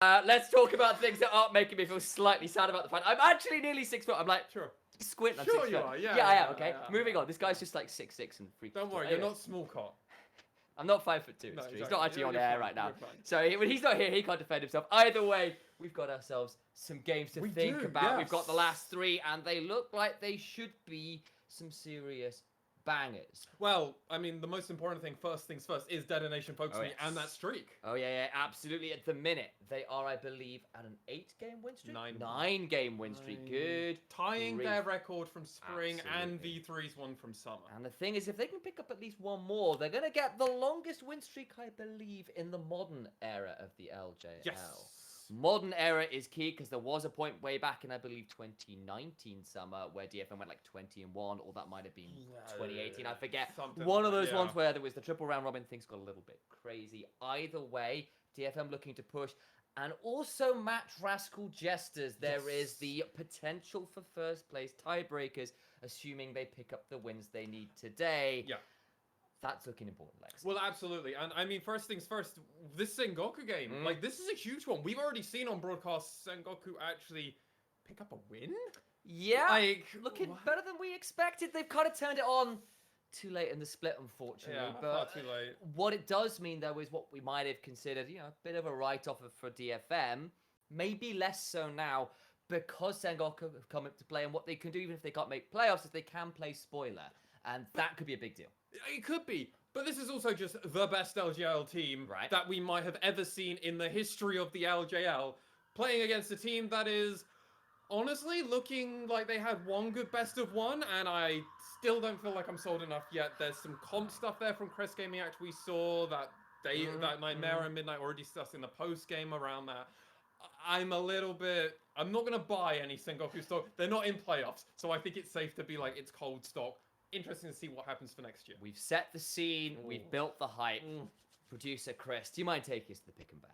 Let's talk about things that aren't making me feel slightly sad about the fight. I'm actually nearly 6 foot. I'm like, Sure. squint. I'm Sure 6 you foot. are, yeah, I am. yeah, Okay, yeah, moving yeah, on. This guy's yeah. just like 6'6" and freaky. Don't worry, Anyway. you're not small cot. I'm not 5'2". No, It's true. exactly. He's not actually on You're air fine, right now. you're fine. So when he's not here, he can't defend himself. Either way, we've got ourselves some games to think about. We've got the last 3, and they look like they should be some serious bangers. Well, I mean, the most important thing, first things first, is Detention FocusMe yes. and that streak. Oh, yeah, absolutely. At the minute, they are, I believe, at an 8-game win streak? 9-game win streak. Good. Tying grief. their record from spring Absolutely. and V3's one from summer. And the thing is, if they can pick up at least one more, they're going to get the longest win streak, I believe, in the modern era of the LJL. Yes. Modern era is key because there was a point way back in, I believe, 2019 summer where DFM went like 20-1, or that might have been 2018. I forget. One of those ones where there was the triple round robin. Things got a little bit crazy. Either way, DFM looking to push. And also match Rascal Jesters. There is the potential for first place tiebreakers, assuming they pick up the wins they need today. Yeah. That's looking important, Lex. Well, absolutely. And I mean, first things first, this Sengoku game, like, this is a huge one. We've already seen on broadcast Sengoku actually pick up a win. Yeah, like, looking better than we expected. They've kind of turned it on too late in the split, unfortunately. Yeah, but far too late. What it does mean, though, is what we might have considered, a bit of a write-off for DFM. Maybe less so now, because Sengoku have come into play, and what they can do, even if they can't make playoffs, is they can play spoiler. And that could be a big deal. It could be, but this is also just the best LJL team that we might have ever seen in the history of the LJL, playing against a team that is honestly looking like they had one good best of one, and I still don't feel like I'm sold enough yet. There's some comp stuff there from Crest Gaming Act we saw that day, that Nightmare and Midnight already discussed in the post game around that. I'm a little bit, I'm not gonna buy any Sengoku stock. They're not in playoffs, so I think it's safe to be like it's cold stock. Interesting to see what happens for next year. We've set the scene. We've built the hype. Producer Chris, do you mind taking us to the pick and ban?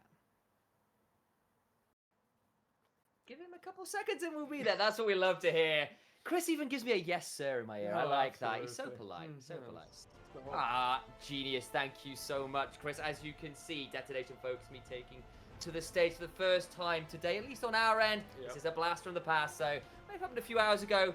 Give him a couple seconds and we'll be there. That's what we love to hear. Chris even gives me a yes, sir in my ear. I like that. He's so polite. So polite. Genius. Thank you so much, Chris. As you can see, Detention FocusMe taking to the stage for the first time today, at least on our end. This is a blast from the past. So, it happened a few hours ago.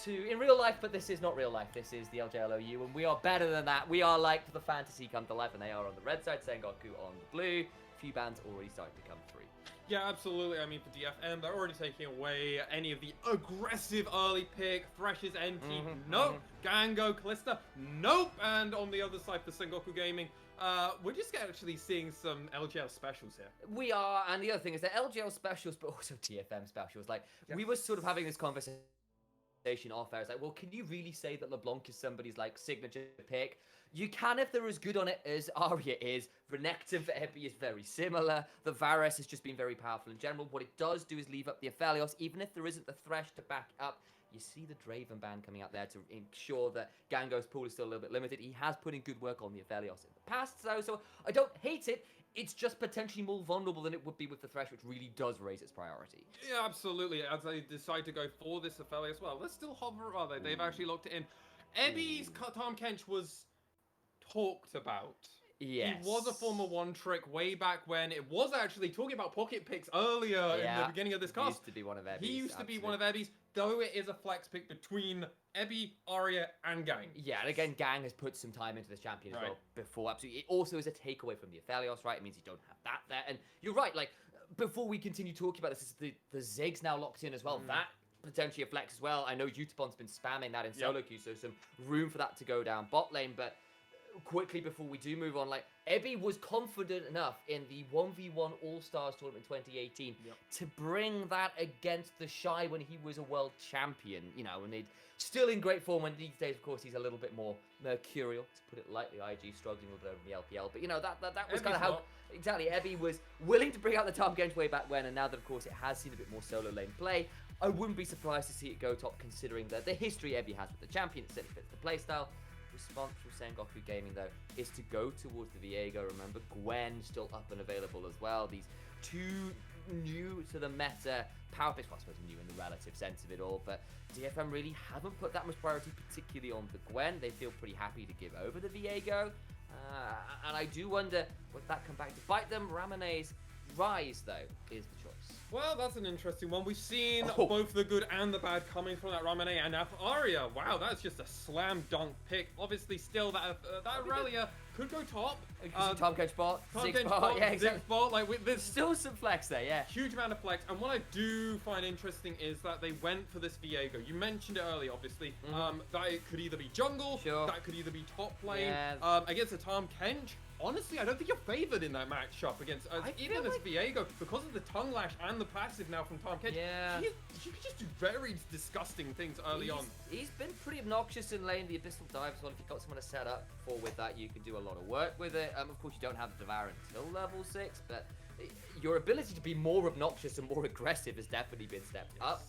In real life, but this is not real life. This is the LJLOU, and we are better than that. We are like the fantasy come to life, and they are on the red side, Sengoku on the blue. A few bands already starting to come through. Yeah, absolutely. I mean, for DFM, they're already taking away any of the aggressive early pick. Thresh's NT, nope. Gango, Callista, nope. And on the other side for Sengoku Gaming, we're just actually seeing some LJL specials here. We are, and the other thing is that LJL specials, but also DFM specials. Like, we were sort of having this conversation off air. It's like, well, can you really say that LeBlanc is somebody's like signature pick? You can if they're as good on it as Arya is. Renekton for Epi is very similar. The Varus has just been very powerful in general. What it does do is leave up the Aphelios, even if there isn't the Thresh to back up. You see the Draven band coming out there to ensure that Gango's pool is still a little bit limited. He has put in good work on the Aphelios in the past, though, so I don't hate it. It's just potentially more vulnerable than it would be with the Thresh, which really does raise its priority. Yeah, absolutely. As they decide to go for this Aphelios as well, they're still hover, are they? They've actually locked it in. Ebby's Tahm Kench was talked about. Yes. He was a former one trick way back when. It was actually talking about pocket picks earlier in the beginning of this cast. He used to be one of Ebby's. He used to be one of Ebby's, though it is a flex pick between Ebby, Arya, and Gang. Yeah, and again, Gang has put some time into this champion as well before. Absolutely. It also is a takeaway from the Aphelios, right? It means you don't have that there. And you're right, like, before we continue talking about this, the Ziggs now locked in as well. That potentially a flex as well. I know Utapon's been spamming that in solo queue, so some room for that to go down bot lane, but quickly before we do move on, like, Ebby was confident enough in the 1v1 All-Stars tournament 2018 to bring that against the Shy when he was a world champion, and they'd still in great form. And these days, of course, he's a little bit more mercurial, to put it lightly. IG struggling a little bit over the LPL, but that was kind of how exactly Ebby was willing to bring out the Tahm Kench way back when, and now that, of course, it has seen a bit more solo lane play, I wouldn't be surprised to see it go top, considering the history Ebby has with the champion. It certainly fits the playstyle. Response from Sengoku Gaming, though, is to go towards the Viego. Remember, Gwen still up and available as well. These two new to the meta power picks, well, I suppose new in the relative sense of it all, but DFM really haven't put that much priority, particularly on the Gwen. They feel pretty happy to give over the Viego. And I do wonder, would that come back to bite them? Ramene's Rise, though, is the choice. Well, that's an interesting one. We've seen Oh. both the good and the bad coming from that Ramune and now for Arya. Wow, that's just a slam dunk pick. Obviously, still that Aurelia could go top. Tom Kench bot, Tom Ziggs Kench bot, bot, yeah, exactly. Ziggs bot, like there's Still some flex there, yeah. huge amount of flex. And what I do find interesting is that they went for this Viego. You mentioned it earlier, obviously. That it could either be jungle, that could either be top lane. Against a Tom Kench. Honestly, I don't think you're favored in that matchup against even as Viego because of the tongue lash and the passive now from Tom Kench. Yeah. She could just do very disgusting things early on. He's been pretty obnoxious in lane, the Abyssal Dive as well. If you've got someone to set up for with that, you can do a lot of work with it. Of course, you don't have the Devour until level 6, but your ability to be more obnoxious and more aggressive has definitely been stepped up.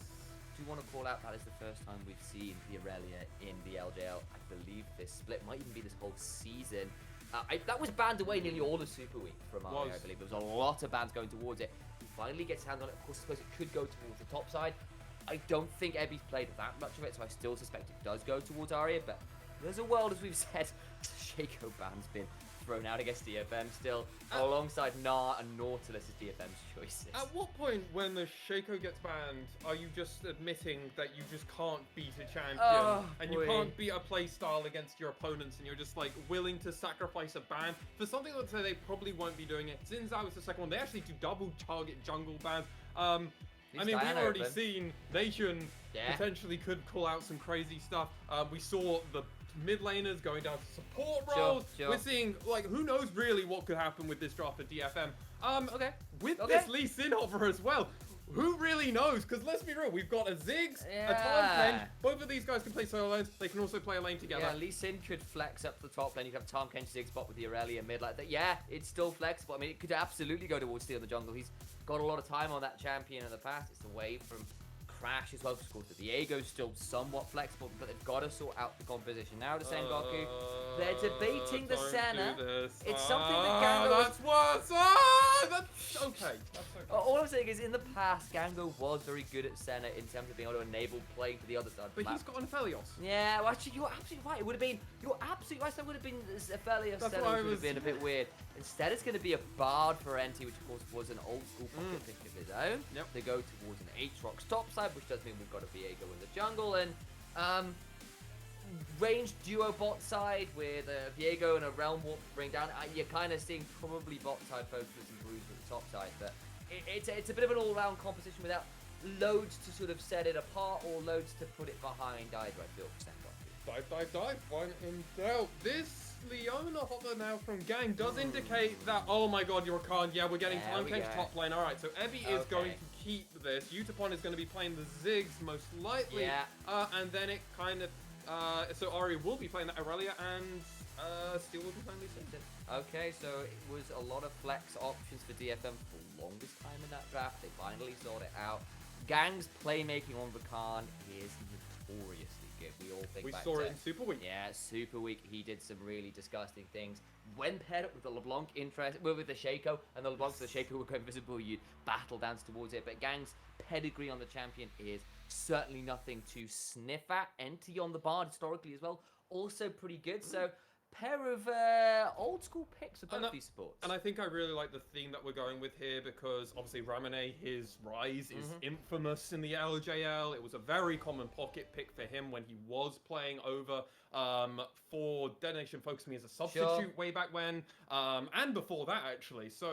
Do you want to call out that is the first time we've seen the Aurelia in the LJL? I believe this split might even be this whole season. That was banned away nearly all of Super Week from Mario, I believe. There was a lot of bans going towards it. He finally gets hands on it. Of course, I suppose it could go towards the top side. I don't think Ebby's played that much of it, so I still suspect it does go towards Arya. But there's a world, as we've said, Shaco ban's been thrown out against DFM still, alongside Gnar and Nautilus as DFM's choices. At what point when the Shaco gets banned, are you just admitting that you just can't beat a champion and you can't beat a play style against your opponents and you're just like willing to sacrifice a ban for something that they probably won't be doing it? Since I was the second one, they actually do double target jungle bans. I mean, we've already seen Nation potentially could call out some crazy stuff. We saw the mid laners going down to support roles. We're seeing, like, who knows really what could happen with this draft at DFM. With this Lee Sin offer as well. Who really knows? Because let's be real, we've got a Ziggs, a Tom Kench. Both of these guys can play solo lanes. They can also play a lane together. Yeah, Lee Sin could flex up to the top lane. You could have Tom Kench Ziggs bot with the Aurelia mid like that. Yeah, it's still flexible. I mean, it could absolutely go towards steal the jungle. He's got a lot of time on that champion in the past. It's away from Crash as well. Of course, the Viego's still somewhat flexible, but they've got to sort out the composition. Now to Sengoku, they're debating the Senna. It's something that Gango... That's worse! That's okay. All I'm saying is, in the past, Gango was very good at Senna in terms of being able to enable playing to the other side. But he's got an Aphelios. Yeah, well, actually, you're absolutely right. It would have been... You're absolutely right. That would have been... Aphelios Senna would have been a bit weird. Instead, it's going to be a Bard for NT, which, of course, was an old-school pocket pick of his own. They go towards an Aatrox top side, which does mean we've got a Viego in the jungle, and ranged duo bot side with a Viego and a Realm Warp to bring down. You're kind of seeing probably bot side focus and Bruise at the top side, but it's a bit of an all-round composition without loads to sort of set it apart or loads to put it behind either, I feel. Dive. One in doubt. This Leona hopper now from Gang does indicate that, oh my god, you're a Khan. Yeah, we're getting Time Kench top lane. Alright, so Ebby is going to keep this. Utapon is going to be playing the Ziggs most likely. And then it kind of... so Ari will be playing that Aurelia and Steel will be playing Lee Sin. Okay, so it was a lot of flex options for DFM for the longest time in that draft. They finally sorted it out. Gang's playmaking on Rakan is notoriously good. We all think back saw it in Super Week. Yeah, Super Week. He did some really disgusting things. When paired up with the LeBlanc with the Shaco, and the LeBlancs and the Shaco were going visible, you'd battle dance towards it. But Gang's pedigree on the champion is certainly nothing to sniff at. NT on the Bard historically as well, also pretty good. So pair of old school picks of both these sports. And I think I really like the theme that we're going with here because obviously Ramune, his rise is infamous in the LJL. It was a very common pocket pick for him when he was playing over for Detention FocusMe as a substitute way back when, and before that actually. So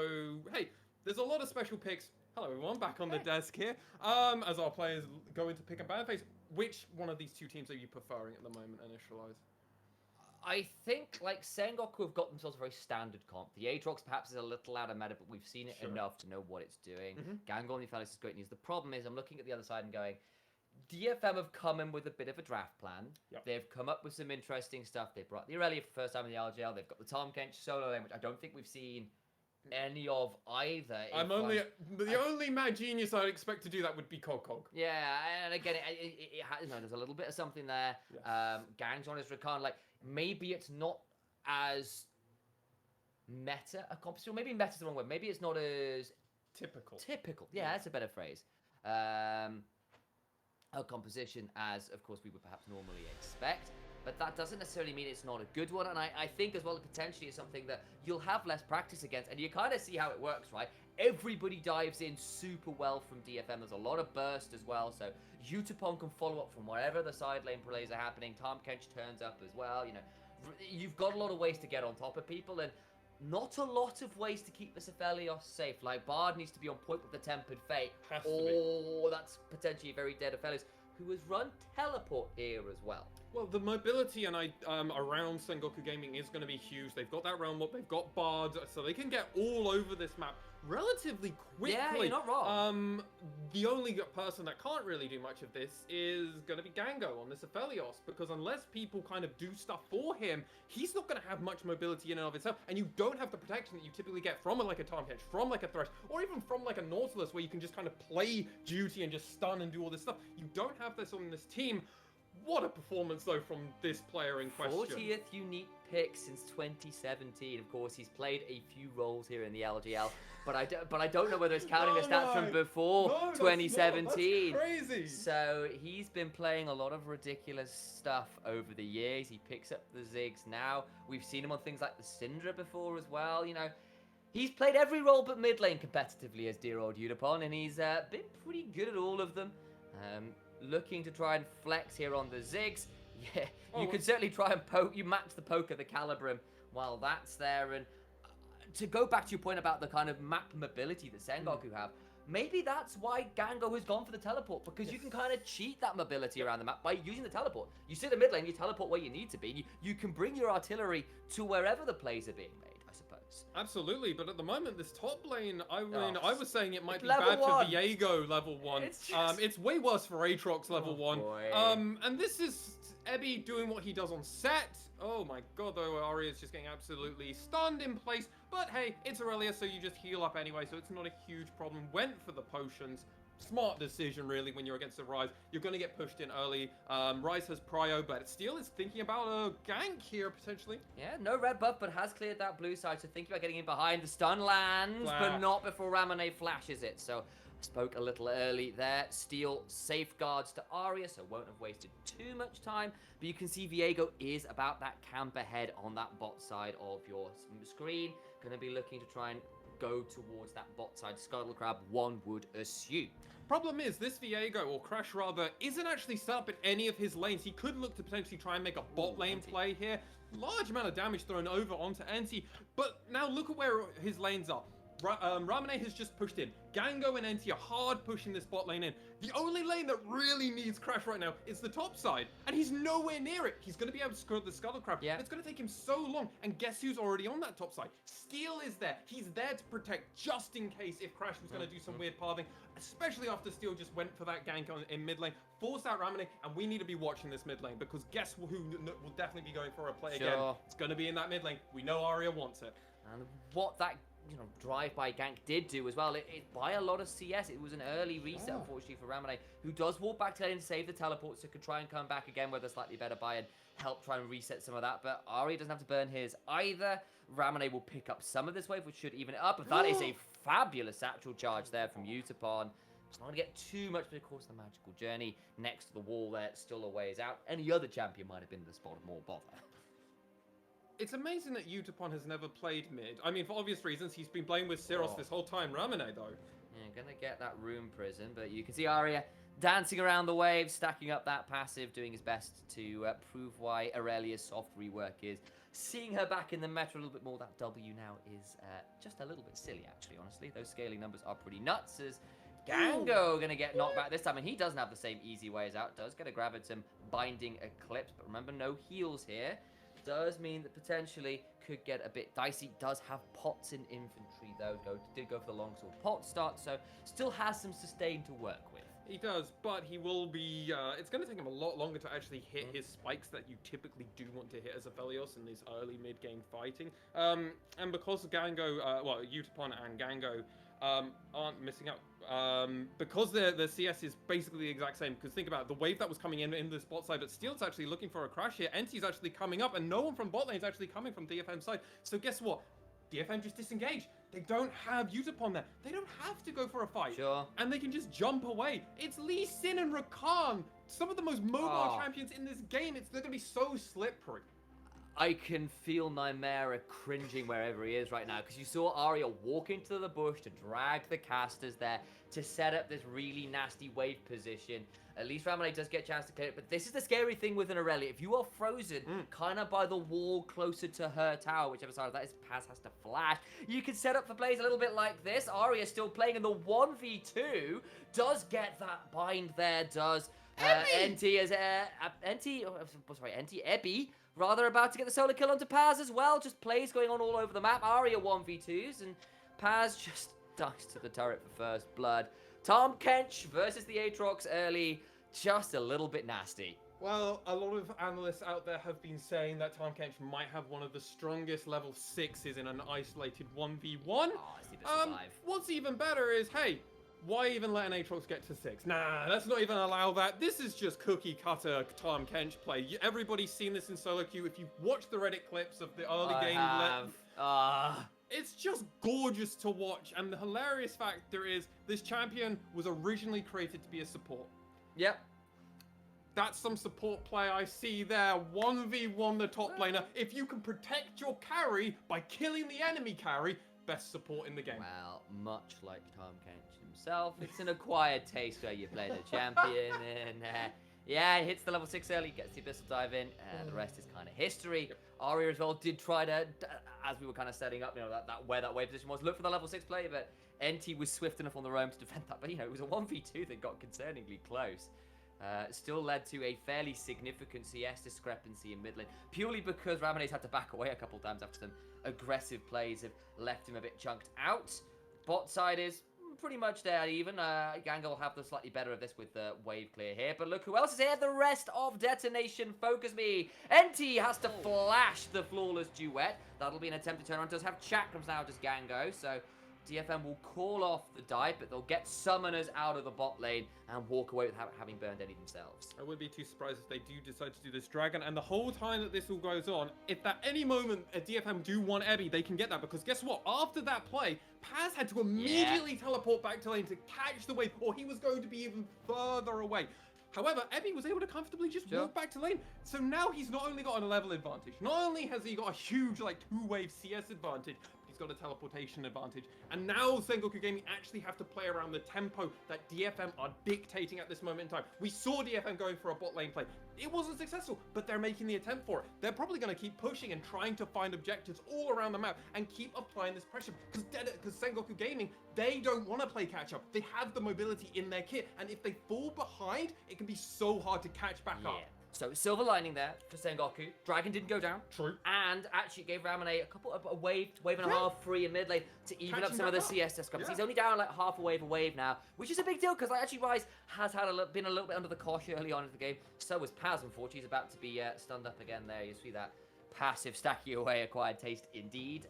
hey, there's a lot of special picks. Hello everyone, back on the desk here. As our players go into pick and ban phase, which one of these two teams are you preferring at the moment, Initialize? I think, like, Sengoku have got themselves a very standard comp. The Aatrox perhaps is a little out of meta, but we've seen it enough to know what it's doing. Gango and Aphelios is great news. The problem is, I'm looking at the other side and going, DFM have come in with a bit of a draft plan. They've come up with some interesting stuff. They brought the Aurelia for the first time in the LGL. They've got the Tom Kench solo lane, which I don't think we've seen any of either. The only mad genius I'd expect to do that would be Cog. Yeah, and again, it has, there's a little bit of something there. Gang's on his Rakan, like, maybe it's not as meta a competition. Maybe meta's the wrong word. Maybe it's not as typical. Yeah, that's a better phrase. A composition as, of course, we would perhaps normally expect. But that doesn't necessarily mean it's not a good one. And I think as well, potentially it's something that you'll have less practice against. And you kind of see how it works, right? Everybody dives in super well from DFM. There's a lot of burst as well, so Utapon can follow up from wherever the side lane plays are happening. Tom Kench turns up as well. You know, you've got a lot of ways to get on top of people, and not a lot of ways to keep the Aphelios safe. Like, Bard needs to be on point with the Tempered Fate, or that's potentially a very dead Aphelios, who has run Teleport here as well. Well, the mobility and around Sengoku Gaming is going to be huge. They've got that realm up, they've got Bard, so they can get all over this map relatively quickly. Yeah, you're not wrong. The only person that can't really do much of this is going to be Gango on this Aphelios, because unless people kind of do stuff for him, he's not going to have much mobility in and of itself, and you don't have the protection that you typically get from like a Tomcatch, from like a Thresh, or even from like a Nautilus, where you can just kind of play duty and just stun and do all this stuff. You don't have this on this team. What a performance, though, from this player in question. 40th unique pick since 2017. Of course, he's played a few roles here in the LJL, but I don't know whether it's counting the stats from before 2017. That's crazy. So he's been playing a lot of ridiculous stuff over the years. He picks up the Ziggs now. We've seen him on things like the Syndra before as well. You know, he's played every role but mid lane competitively as dear old Utapon, and he's been pretty good at all of them. Looking to try and flex here on the Ziggs. Yeah, you can certainly try and poke. You match the poke of the Calibrim while that's there. And to go back to your point about the kind of map mobility that Sengoku have, maybe that's why Gango has gone for the teleport, because you can kind of cheat that mobility around the map by using the teleport. You sit in the mid lane, you teleport where you need to be. You can bring your artillery to wherever the plays are being made, I suppose. Absolutely, but at the moment, this top lane, I mean, I was saying it might be bad for Viego level 1. It's way worse for Aatrox level 1. Boy. And this is Ebby doing what he does on set. Oh my god, though, Arya's just getting absolutely stunned in place. But hey, it's Aurelia, so you just heal up anyway, so it's not a huge problem. Went for the potions. Smart decision, really, when you're against the Ryze. You're going to get pushed in early. Ryze has prio, but Steel is thinking about a gank here, potentially. Yeah, no red buff, but has cleared that blue side, so thinking about getting in behind. The stun lands, but not before Ramone flashes it. So, spoke a little early there. Steel safeguards to Arya, so won't have wasted too much time. But you can see Viego is about that camp ahead on that bot side of your screen. Going to be looking to try and go towards that bot side Scuttle Crab, one would assume. Problem is, this Viego, or Crash rather, isn't actually set up in any of his lanes. He could look to potentially try and make a bot lane play here. Large amount of damage thrown over onto Enti, but now look at where his lanes are. Ramone has just pushed in. Gango and Enti are hard pushing this bot lane in. The only lane that really needs Crash right now is the top side, and he's nowhere near it. He's going to be able to score the Scuttle Crab. Yeah. It's going to take him so long, and guess who's already on that top side? Steel is there. He's there to protect just in case if Crash was going to do some weird pathing, especially after Steel just went for that gank in mid lane, forced out Ramone, and we need to be watching this mid lane, because guess who will definitely be going for a play again? It's going to be in that mid lane. We know Arya wants it. And what that drive-by gank did do as well, it by a lot of CS. It was an early reset, unfortunately, for Ramone, who does walk back to lane to save the teleport, so could try and come back again with a slightly better buy and help try and reset some of that. But Arya doesn't have to burn his either. Ramone will pick up some of this wave, which should even it up. But that is a fabulous satchel charge there from Utapon. It's not going to get too much, but of course the magical journey next to the wall there, still a ways out. Any other champion might have been the spot of more bother. It's amazing that Utapon has never played mid. I mean, for obvious reasons, he's been playing with Syros this whole time. Ramone, though. Yeah, gonna get that room prison, but you can see Arya dancing around the waves, stacking up that passive, doing his best to prove why Aurelia's soft rework is. Seeing her back in the meta a little bit more, that W now is just a little bit silly, actually, honestly. Those scaling numbers are pretty nuts, as Gango gonna get knocked back this time, and he doesn't have the same easy ways out. Does get a grab at some binding eclipse, but remember, no heals here. Does mean that potentially could get a bit dicey. Does have pots in infantry, though. Did go for the longsword pot start, so still has some sustain to work with. He does, but he will be... it's going to take him a lot longer to actually hit his spikes that you typically do want to hit as Aphelios in this early mid-game fighting. And because Gango, Utapon and Gango aren't missing out, because the CS is basically the exact same, because think about it, the wave that was coming in the bot side, but Steel's actually looking for a crash here. Enti's actually coming up, and no one from bot lane is actually coming from DFM's side. So guess what? DFM just disengaged. They don't have Utapon there. They don't have to go for a fight. Sure. And they can just jump away. It's Lee Sin and Rakan, some of the most mobile champions in this game. They're going to be so slippery. I can feel Nymera cringing wherever he is right now, because you saw Arya walk into the bush to drag the casters there to set up this really nasty wave position. At least Ramone does get a chance to clear it, but this is the scary thing with an Aurelia. If you are frozen kind of by the wall closer to her tower, whichever side of that is, Paz has to flash, you can set up for plays a little bit like this. Arya still playing in the 1v2, does get that bind there, does. NT is, Ebby, rather about to get the solo kill onto Paz as well. Just plays going on all over the map. Arya 1v2s, and Paz just dies to the turret for first blood. Tom Kench versus the Aatrox early, just a little bit nasty. Well, a lot of analysts out there have been saying that Tom Kench might have one of the strongest level 6s in an isolated 1v1. Oh, I see this survive. What's even better is, hey, why even let an Aatrox get to 6? Nah, let's not even allow that. This is just cookie cutter Tom Kench play. Everybody's seen this in solo queue. If you've watched the Reddit clips of the early game, it's just gorgeous to watch. And the hilarious factor is this champion was originally created to be a support. Yep. That's some support play I see there. 1v1 the top laner. If you can protect your carry by killing the enemy carry, best support in the game. Well, much like Tom Kench himself, it's an acquired taste where you play the champion, and yeah, he hits the level 6 early, gets the Abyssal Dive in, and the rest is kind of history. Yep. Arya as well did try to, as we were kind of setting up, you know, that where that wave position was, look for the level 6 play, but NT was swift enough on the roam to defend that, but you know, it was a 1v2 that got concerningly close. Still led to a fairly significant CS discrepancy in mid lane, purely because Ramone's had to back away a couple times after some aggressive plays have left him a bit chunked out. Bot side is pretty much dead even. Ganga will have the slightly better of this with the wave clear here, but look who else is here, the rest of Detention FocusMe. NT has to flash the flawless duet. That'll be an attempt to turn around. Does have chakrams now, just Gango, so DFM will call off the dive, but they'll get summoners out of the bot lane and walk away without having burned any themselves. I wouldn't be too surprised if they do decide to do this dragon, and the whole time that this all goes on, if at any moment a DFM do want Ebby, they can get that, because guess what? After that play, Paz had to immediately teleport back to lane to catch the wave, or he was going to be even further away. However, Ebby was able to comfortably just walk back to lane. So now he's not only got a level advantage, not only has he got a huge, like, 2-wave CS advantage, he's got a teleportation advantage. And now Sengoku Gaming actually have to play around the tempo that DFM are dictating at this moment in time. We saw DFM going for a bot lane play. It wasn't successful, but they're making the attempt for it. They're probably going to keep pushing and trying to find objectives all around the map and keep applying this pressure, because Sengoku Gaming, they don't want to play catch up. They have the mobility in their kit, and if they fall behind, it can be so hard to catch back up. So silver lining there for Sengoku. Dragon didn't go down. True. And actually gave Ramone a wave and a half free in mid lane to even up some of the CS discrepancies. He's only down like half a wave now, which is a big deal because like, actually Rise has had been a little bit under the cosh early on in the game. So was Paz, unfortunately. He's about to be stunned up again there. You see that passive stacking away, acquired taste indeed.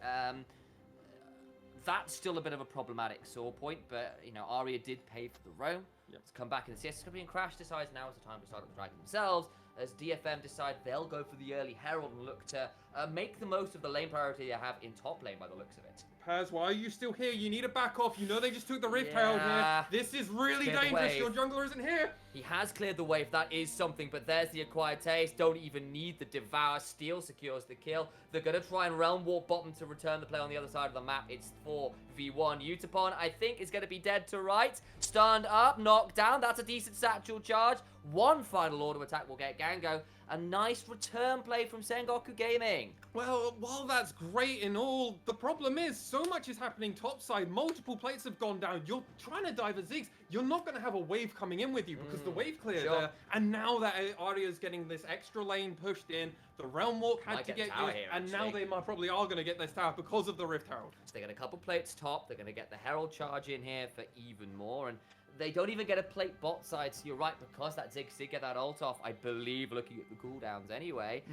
That's still a bit of a problematic sore point, but you know, Arya did pay for the roam. To come back in the CS discovery, and Crash decides now is the time to start up the Dragon themselves, as DFM decide they'll go for the early Herald and look to make the most of the lane priority they have in top lane by the looks of it. Paz, why are you still here? You need to back off. You know they just took the Rift Herald here. This is really dangerous. Your jungler isn't here. He has cleared the wave. That is something, but there's the acquired taste. Don't even need the Devour. Steel secures the kill. They're going to try and Realm Warp bottom to return the play on the other side of the map. It's 4v1. Utapon, I think, is going to be dead to right. Stunned up, knocked down. That's a decent satchel charge. One final order attack will get Gango. A nice return play from Sengoku Gaming. Well, while that's great and all, the problem is so much is happening topside. Multiple plates have gone down. You're trying to dive a Ziggs. You're not going to have a wave coming in with you because the wave cleared there. And now that Arya's getting this extra lane pushed in, the Realm Walk had to get used, and now they probably are going to get this tower because of the Rift Herald. So they get a couple plates top. They're going to get the Herald charge in here for even more, and they don't even get a plate bot side, so you're right, because that Ziggs did get that ult off, I believe, looking at the cooldowns anyway.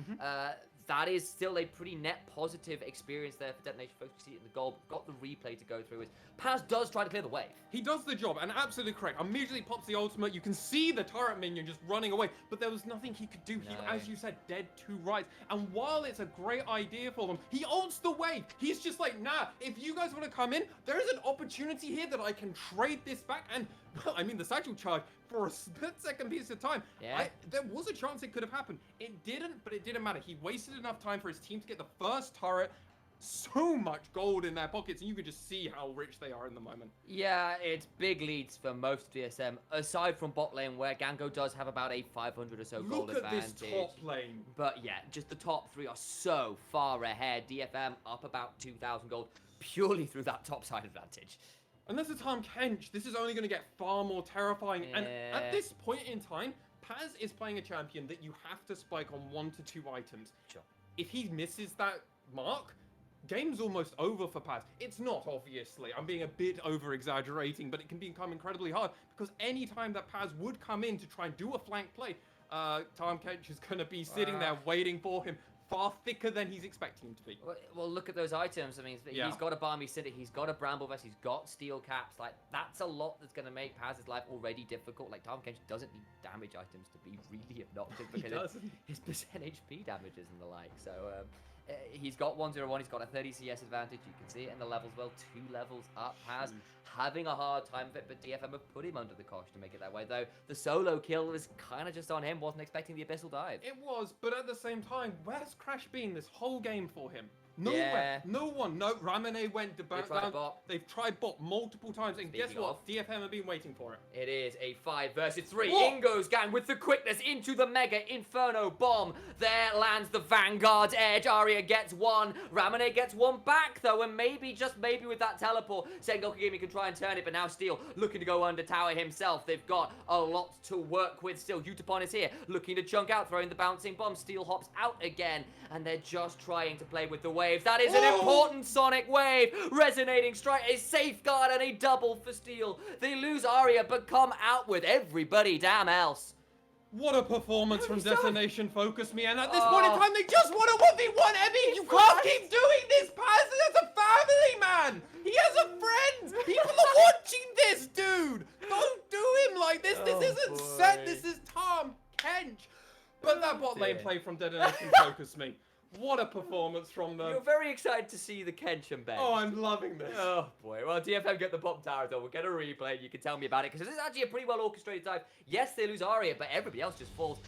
That is still a pretty net positive experience there for Detention FocusMe in the goal. Got the replay to go through. Paz does try to clear the wave. He does the job, and absolutely correct. Immediately pops the ultimate. You can see the turret minion just running away, but there was nothing he could do. No. He, as you said, dead to rights. And while it's a great idea for them, he ults the wave. He's just like, nah, if you guys want to come in, there is an opportunity here that I can trade this back. And, well, I mean, the satchel charge for a split-second piece of time. There was a chance it could have happened. It didn't, but it didn't matter. He wasted enough time for his team to get the first turret. So much gold in their pockets, and you can just see how rich they are in the moment. Yeah, it's big leads for most of DSM, aside from bot lane, where Gango does have about a 500 or so gold Look at advantage. this top lane. But yeah, just the top three are so far ahead. DFM up about 2,000 gold purely through that top side advantage. And there's a Tahm Kench. This is only going to get far more terrifying. Yeah. And at this point in time, Paz is playing a champion that you have to spike on 1 to 2 items. Sure. If he misses that mark, game's almost over for Paz. It's not, obviously. I'm being a bit over-exaggerating, but it can become incredibly hard because any time that Paz would come in to try and do a flank play, Tahm Kench is going to be sitting there waiting for him, far thicker than he's expecting him to be. Well, look at those items. I mean, he's got a Balmy Cinder, he's got a Bramble Vest, he's got Steel Caps. Like, that's a lot that's going to make Paz's life already difficult. Like, Tahm Kench doesn't need damage items to be really obnoxious because his percent HP damages and the like. So, he's got 101, he's got a 30 CS advantage. You can see it in the levels well, 2 levels up. Paz having a hard time of it, but DFM have put him under the cosh to make it that way. Though the solo kill was kind of just on him, wasn't expecting the Abyssal Dive. It was, but at the same time, where's Crash been this whole game for him? Nowhere. No one. No, Ramune went down. They've tried bot multiple times, and guess what? DFM have been waiting for it. It is a 5 versus 3. Ingo's gang with the quickness into the Mega Inferno Bomb. There lands the Vanguard's edge. Arya gets 1. Ramune gets 1 back, though, and maybe, just maybe with that teleport, Sengoku Gaming can try and turn it, but now Steel looking to go under tower himself. They've got a lot to work with still. Utapon is here, looking to chunk out, throwing the bouncing bomb. Steel hops out again, and they're just trying to play with the waves. That is an important Sonic wave. Resonating strike, a safeguard, and a double for Steel. They lose Arya, but come out with everybody damn else. What a performance from Detention FocusMe, and at this point in time, they just want to 1v1 Ebby! You can't keep doing this, Paz! That's a family man! He has a friend! People are watching this, dude! Don't do him like this! This isn't set! This is Tahm Kench! But that bot lane play from Detention FocusMe. What a performance from them. You're very excited to see the Kench and bench. Oh, I'm loving this. Oh, boy. Well, DFM get the bottom tower, though. We'll get a replay. You can tell me about it, because this is actually a pretty well-orchestrated dive. Yes, they lose Arya, but everybody else just falls.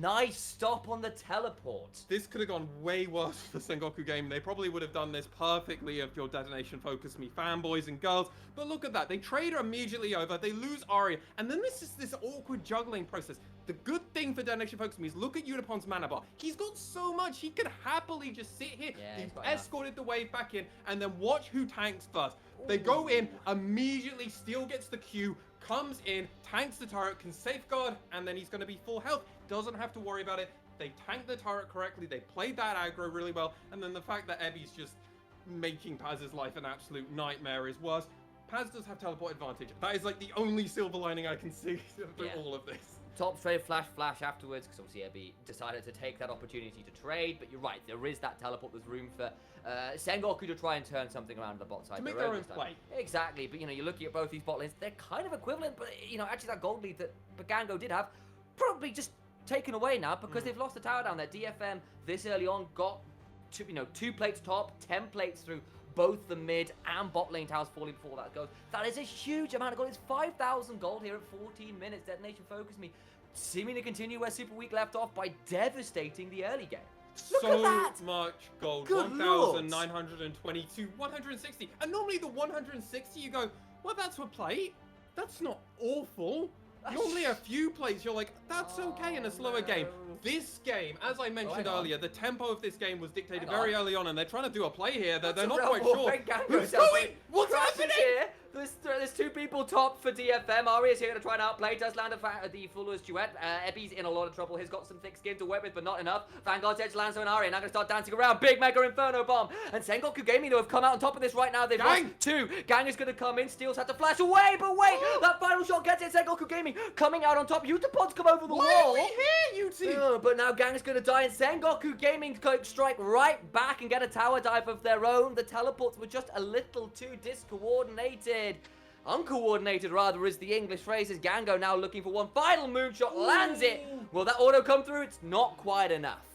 Nice stop on the teleport. This could have gone way worse for the Sengoku game. They probably would have done this perfectly if your Detention FocusMe fanboys and girls. But look at that. They trade her immediately over. They lose Arya. And then this is this awkward juggling process. The good thing for Detention FocusMe is look at Unipon's mana bar. He's got so much. He could happily just sit here. Yeah, He's escorted the wave back in. And then watch who tanks first. They go in. Immediately, Steel gets the Q. Comes in. Tanks the turret. Can safeguard. And then he's going to be full health. Doesn't have to worry about it. They tanked the turret correctly. They played that aggro really well. And then the fact that Ebby's just making Paz's life an absolute nightmare is worse. Paz does have teleport advantage. That is like the only silver lining I can see through all of this. Top trade flash afterwards, because obviously Ebby decided to take that opportunity to trade. But you're right, there is that teleport. There's room for Sengoku to try and turn something around the bot side. To make their own play. Exactly, but you know, you're looking at both these bot lanes, they're kind of equivalent, but you know, actually that gold lead that Bagango did have, probably just taken away now because they've lost the tower down there. DFM this early on got 2 plates top, 10 plates through both the mid and bot lane towers falling before that goes. That is a huge amount of gold. It's 5,000 gold here at 14 minutes. Detention FocusMe seeming to continue where Super Week left off by devastating the early game. Look so at that. Much gold. 1,922, 160. And normally the 160 you go, well, that's a plate. That's not awful. Normally a few plates, you're like, that's okay in a slower game. This game, as I mentioned earlier, the tempo of this game was dictated very early on, and they're trying to do a play here. They're not quite sure. Who's going? What's happening? Here. There's 2 people top for DFM. Arya's here to try and outplay. Does land the Fuller's duet. Ebby's in a lot of trouble. He's got some thick skin to work with, but not enough. Vanguard's edge lands on Arya. Now going to start dancing around. Big Mega Inferno Bomb. And Sengoku Gaming, who have come out on top of this right now. They've lost 2. Gang is going to come in. Steel's had to flash away, but wait. That final shot gets it. Sengoku Gaming coming out on top. Utapon's come over the wall. Why are we here, UT? But now Gang is going to die, and Sengoku Gaming strike right back and get a tower dive of their own. The teleports were just a little too discoordinated. Uncoordinated, rather, is the English phrase. As Gango now looking for one final moonshot, lands it. Will that auto come through? It's not quite enough.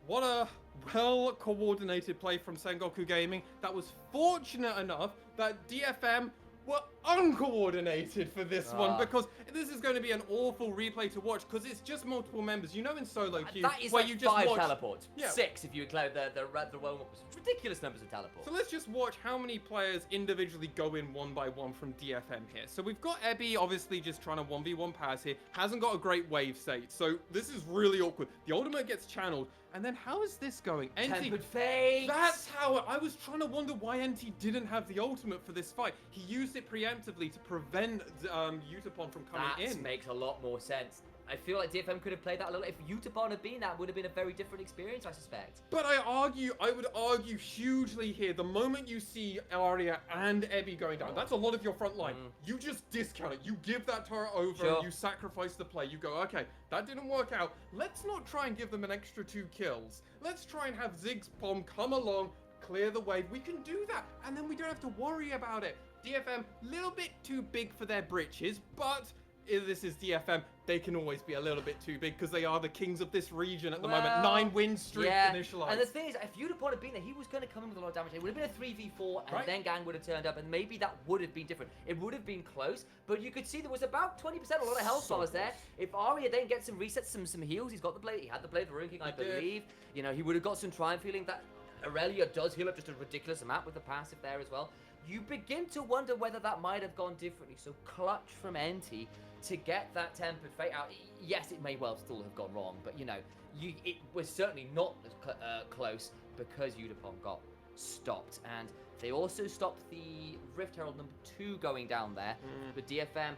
What a well-coordinated play from Sengoku Gaming that was fortunate enough that DFM were uncoordinated for this one, because this is going to be an awful replay to watch, because it's just multiple members. You know, in solo queue, that is where like you just 5 watch... teleports. 6 if you include the ridiculous numbers of teleports. So let's just watch how many players individually go in one by one from DFM here. So we've got Ebby obviously just trying to 1v1 pass here. Hasn't got a great wave state, so this is really awkward. The ultimate gets channeled, and then how is this going? Tempered Fate! That's how I was trying to wonder why NT didn't have the ultimate for this fight. He used it preemptively to prevent Utapon from coming in. That makes a lot more sense. I feel like DFM could have played that a little. If Utapon had been that, would have been a very different experience, I suspect. But I would argue hugely here, the moment you see Arya and Ebby going down, that's a lot of your front line. You just discount it. You give that turret over, and you sacrifice the play. You go, okay, that didn't work out. Let's not try and give them an extra 2 kills. Let's try and have Ziggs Bomb come along, clear the wave. We can do that, and then we don't have to worry about it. DFM, little bit too big for their britches, but if this is DFM, they can always be a little bit too big because they are the kings of this region at the moment. 9 win streak initialized. And the thing is, if Utapon had been there, he was going to come in with a lot of damage. It would have been a 3v4, and then Gang would have turned up, and maybe that would have been different. It would have been close, but you could see there was about 20%, a lot of health bars there. If Arya then gets some resets, some heals, he's got the blade. He had the blade of the Rune King, I believe. You know, he would have got some triumph feeling. That Aurelia does heal up just a ridiculous amount with the passive there as well. You begin to wonder whether that might have gone differently. So clutch from NT to get that Tempered Fate out. Yes, it may well still have gone wrong, but you know, it was certainly not close because Utapon got stopped. And they also stopped the Rift Herald number 2 going down there. But DFM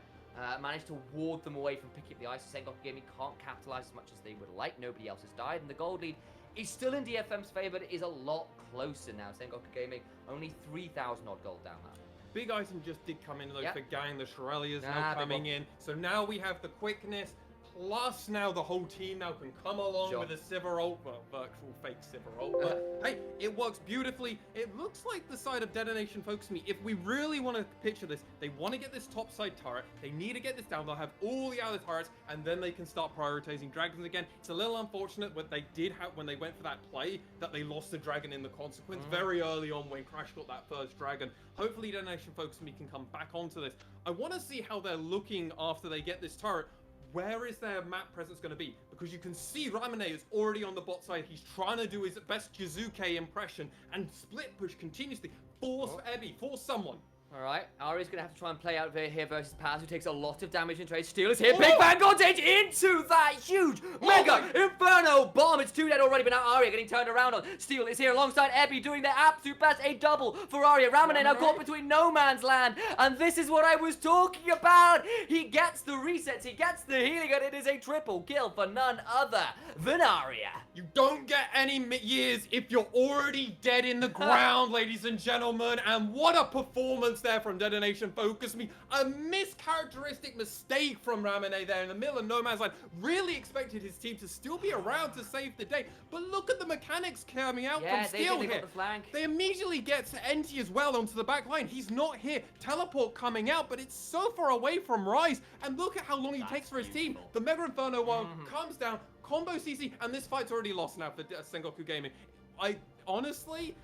managed to ward them away from picking up the ice. Sengoku Gaming can't capitalize as much as they would like. Nobody else has died, and the gold lead is still in DFM's favor, but it is a lot closer now. Sengoku Gaming only 3,000 odd gold down now. Big item just did come in though for Gang. The Shirelia's now coming in. So now we have the quickness, plus now the whole team now can come along with a Sivir ult, well, virtual fake Sivir ult. But hey, it works beautifully. It looks like the side of Detention FocusMe, if we really want to picture this, they want to get this top side turret. They need to get this down. They'll have all the other turrets, and then they can start prioritizing dragons again. It's a little unfortunate what they did have when they went for that play, that they lost the dragon in the consequence very early on when Crash got that first dragon. Hopefully Detention FocusMe can come back onto this. I want to see how they're looking after they get this turret. Where is their map presence going to be? Because you can see Ramune is already on the bot side. He's trying to do his best Jizuke impression and split push continuously. Force Ebby, force someone. All right, Arya's going to have to try and play out here versus Paz, who takes a lot of damage in trade. Steel is here. Big Vanguard Edge into that huge Mega Inferno Bomb. It's 2 dead already, but now Arya getting turned around on. Steel is here alongside Ebby doing their absolute best. A double for Arya. Ramune now caught between no man's land. And this is what I was talking about. He gets the resets. He gets the healing, and it is a triple kill for none other than Arya. You don't get any years if you're already dead in the ground, ladies and gentlemen. And what a performance there from Detention FocusMe. A mischaracteristic mistake from Ramune there in the middle of no man's land. Really expected his team to still be around to save the day. But look at the mechanics coming out from Steel here. They immediately get to NT as well onto the back line. He's not here. Teleport coming out, but it's so far away from Rise. And look at how long he takes for his team. The Mega Inferno one comes down. Combo CC, and this fight's already lost now for Sengoku Gaming. I honestly,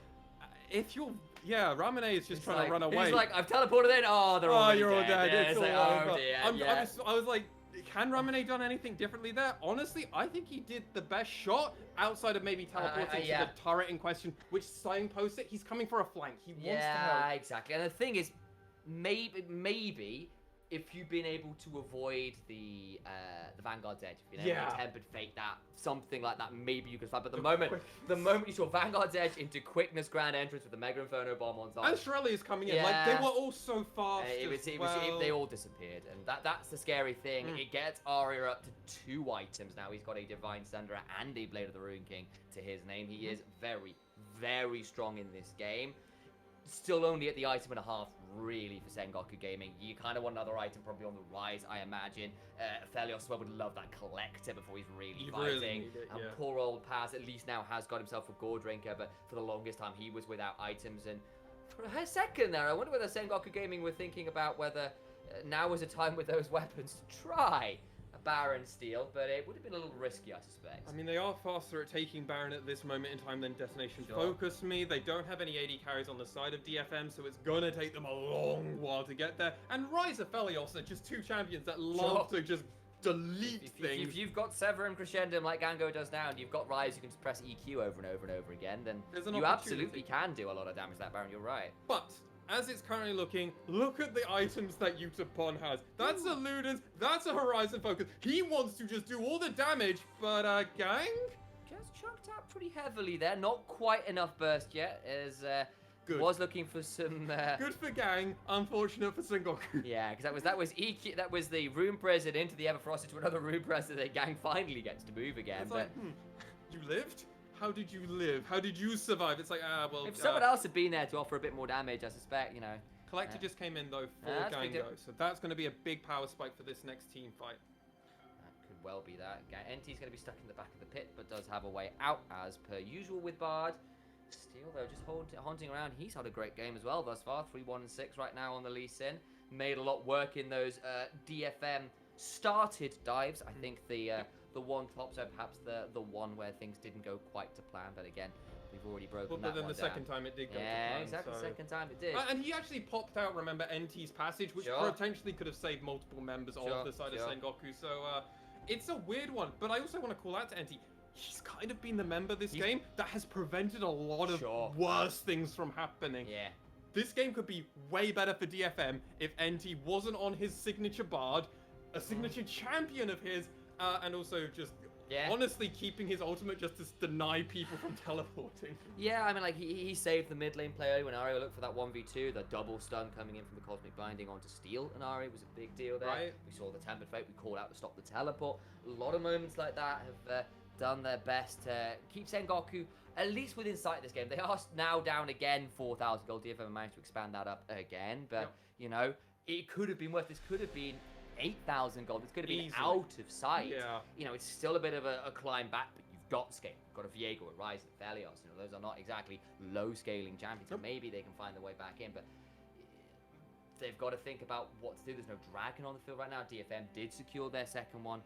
if you're, Ramune is just trying to run away. He's like, I've teleported in. Oh, they're all you're all dead. Yeah, it's all like, over. I was like, can Ramune done anything differently there? Honestly, I think he did the best shot outside of maybe teleporting to the turret in question, which signposts it. He's coming for a flank. He wants to help. Yeah, exactly. And the thing is, maybe if you've been able to avoid the Vanguard's Edge, if you've been able to Tempered Fate that, something like that, maybe you could fight. But the moment you saw Vanguard's Edge into Quickness Grand Entrance with the Mega Inferno Bomb on top. And Shirley is coming in. Like, they were all so fast they all disappeared. And that's the scary thing. It gets Arya up to 2 items now. He's got a Divine Sundering and a Blade of the Rune King to his name. He is very, very strong in this game. Still only at the item and a half, really, for Sengoku Gaming. You kind of want another item probably on the rise, I imagine. Felios well would love that collector before he's really fighting. Really need it, poor old Paz at least now has got himself a Gore Drinker, but for the longest time he was without items. And for a second there, I wonder whether Sengoku Gaming were thinking about whether now was a time with those weapons to try a Baron steal, but it would have been a little risky, I suspect. I mean, they are faster at taking Baron at this moment in time than Detention Sure. FocusMe. They don't have any AD carries on the side of DFM, so it's gonna take them a long while to get there. And Rise of Felios are just two champions that love to just delete things. If you've got Severum Crescendum like Gango does now, and you've got Rise, you can just press EQ over and over and over again, then you absolutely can do a lot of damage to that Baron, you're right. But as it's currently looking, look at the items that Yutapon has. That's a Ludens, that's a Horizon Focus. He wants to just do all the damage, but Gang? Just chunked out pretty heavily there. Not quite enough burst yet, as Good. was looking for some... Good for Gang, unfortunate for Sengoku. Yeah, because that was EQ, that was the Rune Prison into the Everfrost into another Rune Prison that Gang finally gets to move again. It's but like, you lived? How did you live? How did you survive? It's like, well... if someone else had been there to offer a bit more damage, I suspect, you know... Collector just came in, though, for Gango, so that's going to be a big power spike for this next team fight. That could well be that. NT's going to be stuck in the back of the pit, but does have a way out, as per usual with Bard. Steel, though, just haunting around. He's had a great game as well thus far. 3-1-6 right now on the Lee Sin. Made a lot work in those DFM started dives. I think the one top, so perhaps the one where things didn't go quite to plan. But again, we've already broken that one down. But then the second time it did go to plan. Yeah, exactly. The second time it did. And he actually popped out, remember, NT's passage, which potentially could have saved multiple members of the side of Sengoku. So it's a weird one. But I also want to call out to NT. He's kind of been the member this game that has prevented a lot of worse things from happening. Yeah. This game could be way better for DFM if NT wasn't on his signature Bard, a signature champion of his, and also just honestly keeping his ultimate just to deny people from teleporting. Yeah, I mean, like, he saved the mid lane player when Ari looked for that 1v2, the double stun coming in from the Cosmic Binding onto steal, and Ari was a big deal there. Right. We saw the Tempered Fate, we called out to stop the teleport. A lot of moments like that have done their best to keep Sengoku at least within sight of this game. They are now down again 4,000 gold. DFM managed to expand that up again, but you know, it could have been worse. This could have been 8,000 gold. This could have been out of sight. Yeah. You know, it's still a bit of a climb back, but you've got scale. You've got a Viego, a Rise, a Felios. You know, those are not exactly low scaling champions. So maybe they can find their way back in, but they've got to think about what to do. There's no dragon on the field right now. DFM did secure their second one.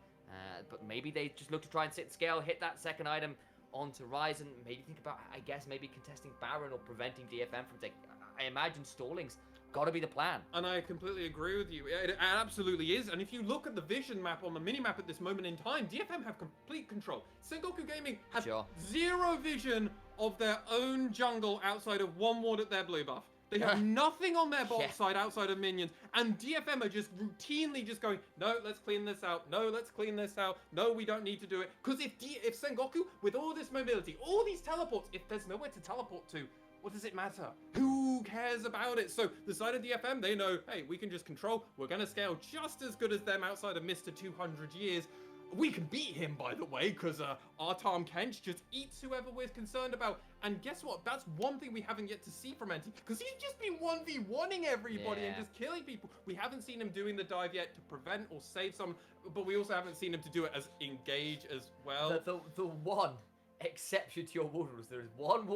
But maybe they just look to try and sit scale, hit that second item onto Rise, and maybe think about, I guess, maybe contesting Baron or preventing DFM from taking... I imagine stalling's got to be the plan. And I completely agree with you. It absolutely is. And if you look at the vision map on the mini-map at this moment in time, DFM have complete control. Sengoku Gaming have zero vision of their own jungle outside of one ward at their blue buff. They have nothing on their bot side outside of minions, and DFM are just routinely just going, no, let's clean this out, no, let's clean this out, no, we don't need to do it. Because if Sengoku, with all this mobility, all these teleports, if there's nowhere to teleport to, what does it matter? Who cares about it? So the side of DFM, they know, hey, we can just control, we're going to scale just as good as them outside of Mr. 200 years. We can beat him, by the way, because Artam Kench just eats whoever we're concerned about. And guess what? That's one thing we haven't yet to see from NT, because he's just been 1v1ing everybody and just killing people. We haven't seen him doing the dive yet to prevent or save some, but we also haven't seen him to do it as engage as well. The one exception to your ward rules, there is one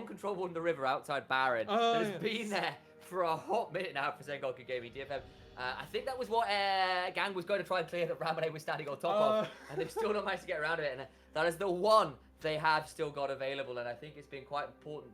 control ward in the river outside Baron that has been there for a hot minute now for Sengoku Gaming. DFM. I think that was what Gang was going to try and clear that Ramune was standing on top of, and they've still not managed to get around it. And that is the one they have still got available, and I think it's been quite important.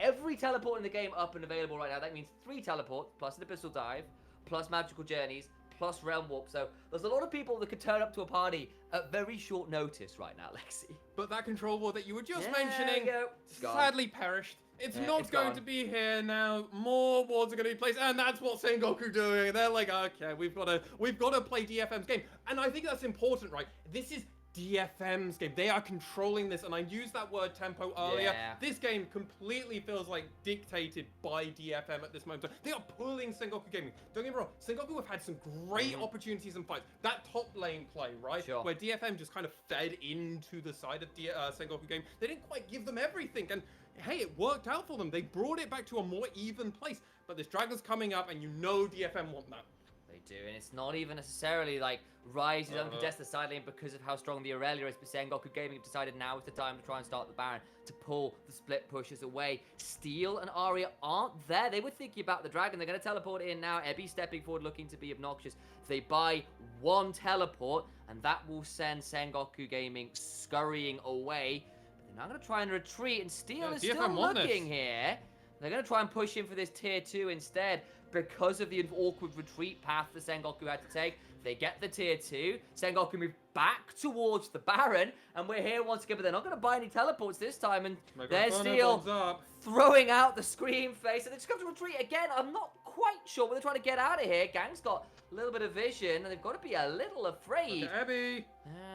Every teleport in the game up and available right now. That means 3 teleports, plus an Abyssal Dive, plus Magical Journeys, plus Realm Warp. So there's a lot of people that could turn up to a party at very short notice right now, Lexi. But that control ward that you were just mentioning sadly perished. It's not going to be here now. More wards are going to be placed, and that's what Sengoku doing. They're like, okay, we've got to play DFM's game, and I think that's important, right? This is DFM's game. They are controlling this, and I used that word tempo earlier. This game completely feels like dictated by DFM at this moment. They are pulling Sengoku Gaming. Don't get me wrong, Sengoku have had some great opportunities and fights. That top lane play, right? Where DFM just kind of fed into the side of Sengoku Gaming. They didn't quite give them everything, and hey, it worked out for them. They brought it back to a more even place. But this dragon's coming up, and you know DFM want that. They do, and it's not even necessarily like Rise is uncontested the side lane because of how strong the Aurelia is, but Sengoku Gaming have decided now is the time to try and start the Baron to pull the split pushes away. Steel and Arya aren't there. They were thinking about the Dragon. They're going to teleport in now. Ebby stepping forward, looking to be obnoxious. They buy one teleport, and that will send Sengoku Gaming scurrying away. But they're now going to try and retreat, and Steel is still looking here. They're going to try and push in for this tier 2 instead because of the awkward retreat path that Sengoku had to take. They get the tier 2. Sengoku move back towards the Baron, and we're here once again, but they're not going to buy any teleports this time, and they're still throwing out the Scream face, and they just got to retreat again. I'm not quite sure what they're trying to get out of here. Gang's got a little bit of vision, and they've got to be a little afraid. Abby.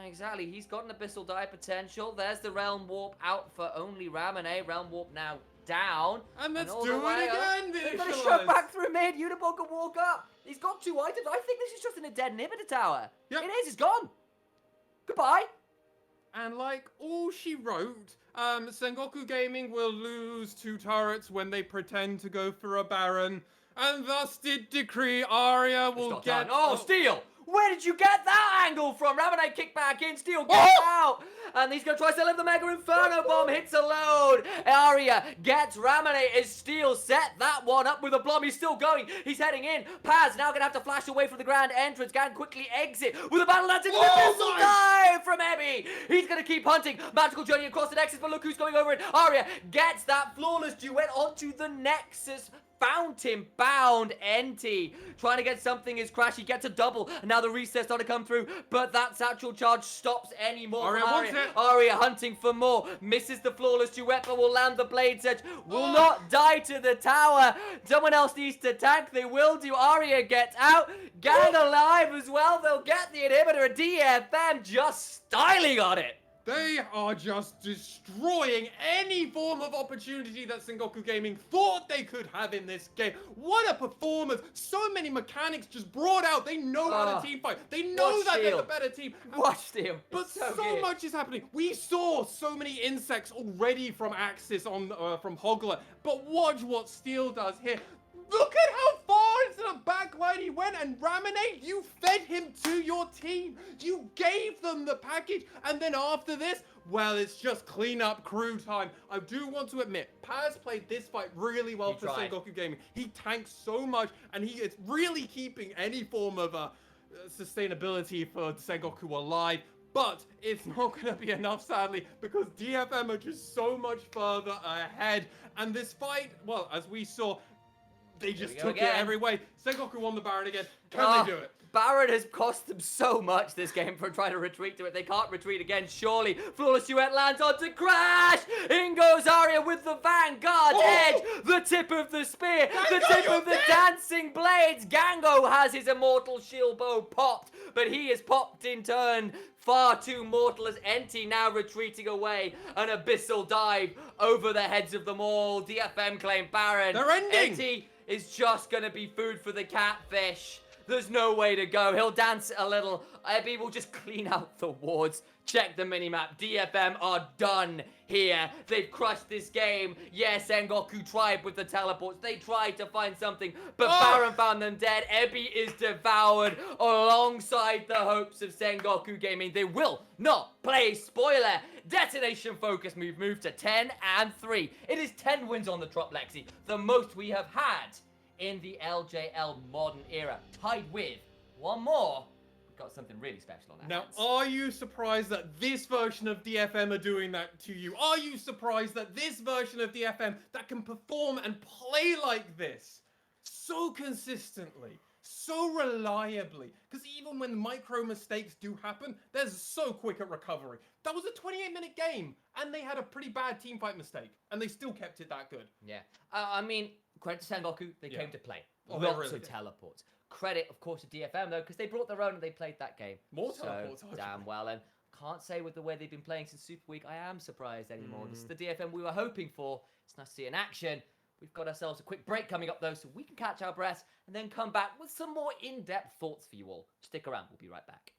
Exactly. He's got an Abyssal Dive potential. There's the Realm Warp out for only Ramune. Realm Warp now down. And let's do it again, They're going to shove back through mid. Uniball can walk up. He's got 2 items. I think this is just in a dead inhibitor tower. Yep. It is. It's gone. Goodbye. And like all she wrote, Sengoku Gaming will lose 2 turrets when they pretend to go for a Baron. And thus did decree Arya will get... Oh, Steel! Where did you get that angle from? Ramune kick back in, Steel gets out! And he's going to try to live the Mega Inferno Bomb, hits a load. Arya gets Ramune as Steel set that one up with a Blom. He's still going, he's heading in. Paz now going to have to flash away from the grand entrance. Can quickly exit with a Battle Lance into the Abyssal Dive from Ebby. He's going to keep hunting. Magical Journey across the Nexus, but look who's going over it. Arya gets that flawless duet onto the Nexus. Fountain bound Enti trying to get something as Crash. He gets a double, and now the reset's starting to come through, but that satchel charge stops any more. Arya hunting for more, misses the flawless duet, but will land the Blade's Edge, will not die to the tower. Someone else needs to tank. They will do. Arya gets out, Gang alive as well. They'll get the inhibitor. A DFM just styling on it. They are just destroying any form of opportunity that Sengoku Gaming thought they could have in this game. What a performance. So many mechanics just brought out. They know how to team fight. They know that they're the better team. Watch Steel. But so much is happening. We saw so many insects already from Axis from Hogler. But watch what Steel does here. Look at how far into the back line he went, and Ramune, you fed him to your team. You gave them the package, and then after this, well, it's just clean-up crew time. I do want to admit, Paz played this fight really well for Sengoku Gaming. He tanked so much, and he is really keeping any form of sustainability for Sengoku alive. But it's not going to be enough, sadly, because DFM are just so much further ahead. And this fight, well, as we saw, they just took it every way. Sengoku won the Baron again. Can they do it? Baron has cost them so much this game for trying to retreat to it. They can't retreat again, surely. Flawless duet lands onto Crash. In goes Arya with the Vanguard Edge. The tip of the spear. The tip of the dancing blades. Gango has his immortal shield bow popped, but he is popped in turn. Far too mortal as Enti now retreating away. An abyssal dive over the heads of them all. DFM claim Baron. They're ending. Enti is just going to be food for the catfish. There's no way to go. He'll dance a little. Ebby will just clean out the wards. Check the minimap. DFM are done here. They've crushed this game. Yes, Sengoku tried with the teleports. They tried to find something, but Baron found them dead. Ebby is devoured alongside the hopes of Sengoku Gaming. They will not play spoiler. Detention FocusMe moved to 10-3. It is 10 wins on the drop, Lexi. The most we have had in the LJL modern era. Tied with one more. We've got something really special on our hands. Now, are you surprised that this version of DFM are doing that to you? Are you surprised that this version of DFM that can perform and play like this so consistently, so reliably? Because even when micro mistakes do happen, they're so quick at recovery. That was a 28-minute game, and they had a pretty bad teamfight mistake, and they still kept it that good. Yeah. I mean, credit to Sengoku, they came to play. Oh, lots of teleports. Credit, of course, to DFM, though, because they brought their own and they played that game. More teleports. Damn well, and can't say with the way they've been playing since Super Week, I am surprised anymore. This is the DFM we were hoping for. It's nice to see in action. We've got ourselves a quick break coming up, though, so we can catch our breaths and then come back with some more in-depth thoughts for you all. Stick around. We'll be right back.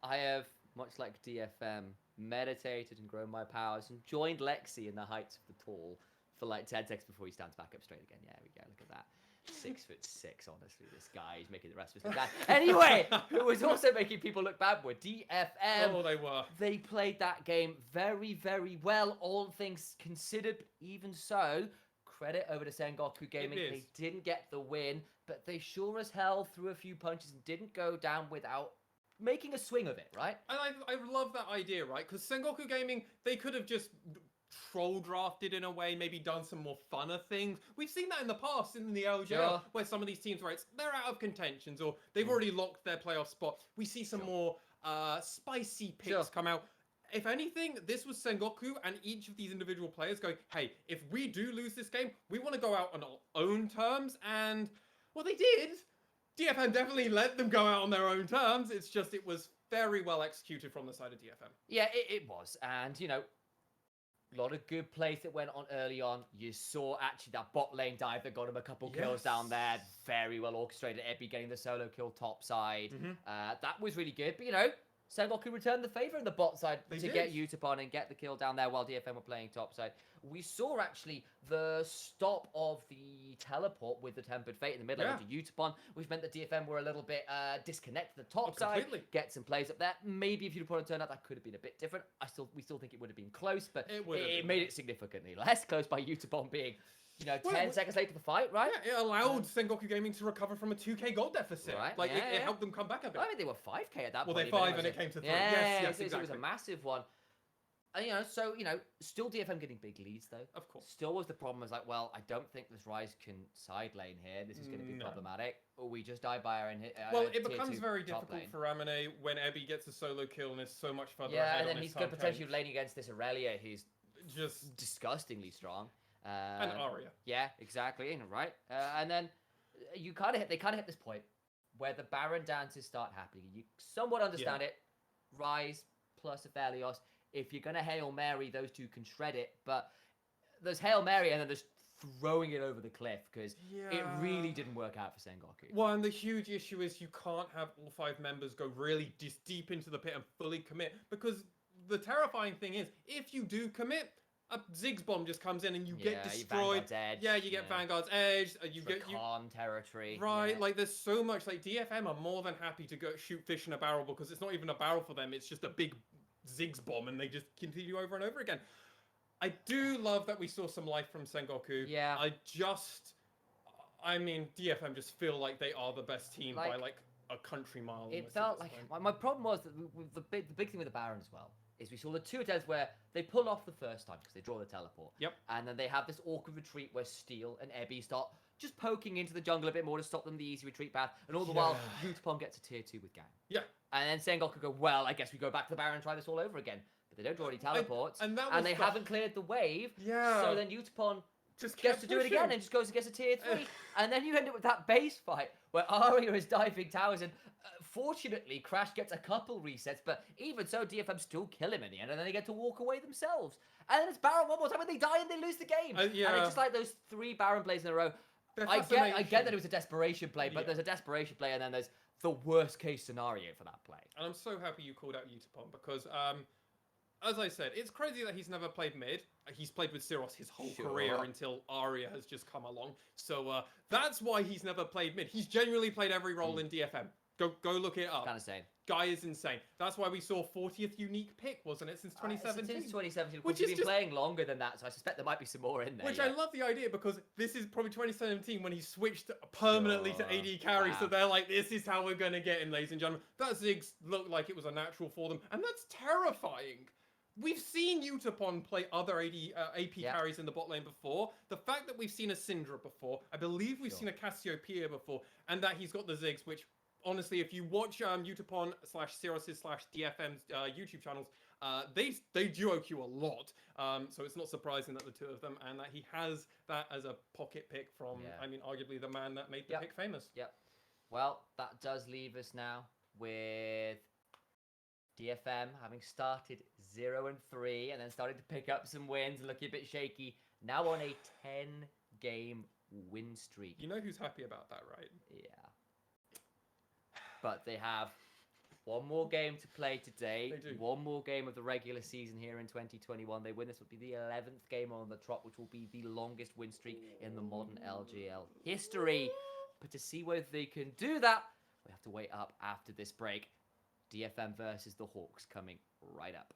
I have, much like DFM, meditated and grown my powers and joined Lexi in the heights of the tall for like 10 seconds before he stands back up straight again. Yeah, we go. Look at that. 6'6", honestly, this guy is making the rest of us look bad. Anyway, who was also making people look bad were DFM. Oh, they were. They played that game very, very well, all things considered. But even so, credit over to Sengoku Gaming. They didn't get the win, but they sure as hell threw a few punches and didn't go down without making a swing of it, right? And I love that idea, right? Because Sengoku Gaming, they could have just troll drafted in a way, maybe done some more funner things. We've seen that in the past in the LJL, where some of these teams, right, they're out of contentions or they've already locked their playoff spot. We see some more spicy picks come out. If anything, this was Sengoku and each of these individual players going, hey, if we do lose this game, we want to go out on our own terms. And, well, they did. DFM definitely let them go out on their own terms. It's just, it was very well executed from the side of DFM. Yeah, it was. And, you know, a lot of good plays that went on early on. You saw actually that bot lane dive that got him a couple kills down there. Very well orchestrated. Ebi getting the solo kill top side. That was really good. But, you know, Sengoku returned the favor in the bot side to get Utapon and get the kill down there while DFM were playing top side. We saw actually the stop of the teleport with the Tempered Fate in the middle into Utapon, which meant that DFM were a little bit disconnected the top side. Get some plays up there. Maybe if Utapon had turned out, that could have been a bit different. We still think it would have been close, but it made it significantly less close by Utapon being, you know, 10 seconds late to the fight, right? Yeah, it allowed Sengoku Gaming to recover from a 2k gold deficit. Right, like, it helped them come back a bit. I mean, they were 5k at that point. Well, they're 5 and it came to 3. Yes, exactly. It was a massive one. And, you know, so, you know, still DFM getting big leads, though. Of course. Still was the problem. Was like, well, I don't think this Ryze can side lane here. This is going to be problematic. Or we just die by our well, it becomes very difficult for Amine when Ebi gets a solo kill and is so much further ahead. And then he's got potentially laning against this Aurelia who's just disgustingly strong. And Arya. Yeah, exactly. Right. And then they kind of hit this point where the Baron dances start happening. You somewhat understand it. Ryze plus Aphelios. If you're going to Hail Mary, those two can shred it. But there's Hail Mary and then there's throwing it over the cliff because it really didn't work out for Sengoku. Well, and the huge issue is you can't have all 5 members go really deep into the pit and fully commit, because the terrifying thing is if you do commit, a Ziggs bomb just comes in and you get destroyed. You get Vanguard's Edge. You get Khan territory. Right, like there's so much. Like DFM are more than happy to go shoot fish in a barrel because it's not even a barrel for them. It's just a big Ziggs bomb and they just continue over and over again. I do love that we saw some life from Sengoku. Yeah. I mean, DFM just feel like they are the best team by like a country mile. It felt like my problem was that the big thing with the Baron as well is we saw the 2 attempts where they pull off the first time because they draw the teleport. And then they have this awkward retreat where Steel and Ebi start just poking into the jungle a bit more to stop them the easy retreat path. And all the while, Utapon gets a tier 2 with Gang. And then Sengoku go, well, I guess we go back to the Baron and try this all over again. But they don't draw any teleports. And they haven't cleared the wave. So then Utapon just gets to do it again and just goes and gets a tier 3. And then you end up with that base fight where Arya is diving towers and fortunately Crash gets a couple resets, but even so DFM still kill him in the end and then they get to walk away themselves. And then it's Baron one more time and they die and they lose the game. And it's just like those 3 Baron plays in a row. I get that it was a desperation play, but there's a desperation play and then there's the worst case scenario for that play. And I'm so happy you called out Utapon because as I said, it's crazy that he's never played mid. He's played with Syros his whole career until Arya has just come along. So that's why he's never played mid. He's genuinely played every role in DFM. Go look it up. Kind of insane. Guy is insane. That's why we saw 40th unique pick, wasn't it, since 2017? Since 2017, which he's been playing longer than that, so I suspect there might be some more in there. Which I love the idea because this is probably 2017 when he switched permanently to AD carry, so they're like, this is how we're going to get him, ladies and gentlemen. That Ziggs looked like it was a natural for them, and that's terrifying. We've seen Utapon play other AP carries in the bot lane before. The fact that we've seen a Syndra before, I believe we've seen a Cassiopeia before, and that he's got the Ziggs, which, honestly, if you watch Utapon /Syros/DFM's YouTube channels, they duo queue a lot. So it's not surprising that the 2 of them, and that he has that as a pocket pick from, I mean, arguably the man that made the pick famous. Well, that does leave us now with DFM having started 0-3 and then starting to pick up some wins, looking a bit shaky. Now on a 10-game win streak. You know who's happy about that, right? Yeah. But they have one more game to play today. They do. One more game of the regular season here in 2021. They win. This will be the 11th game on the trot, which will be the longest win streak in the modern LJL history. But to see whether they can do that, we have to wait up after this break. DFM versus the Hawks coming right up.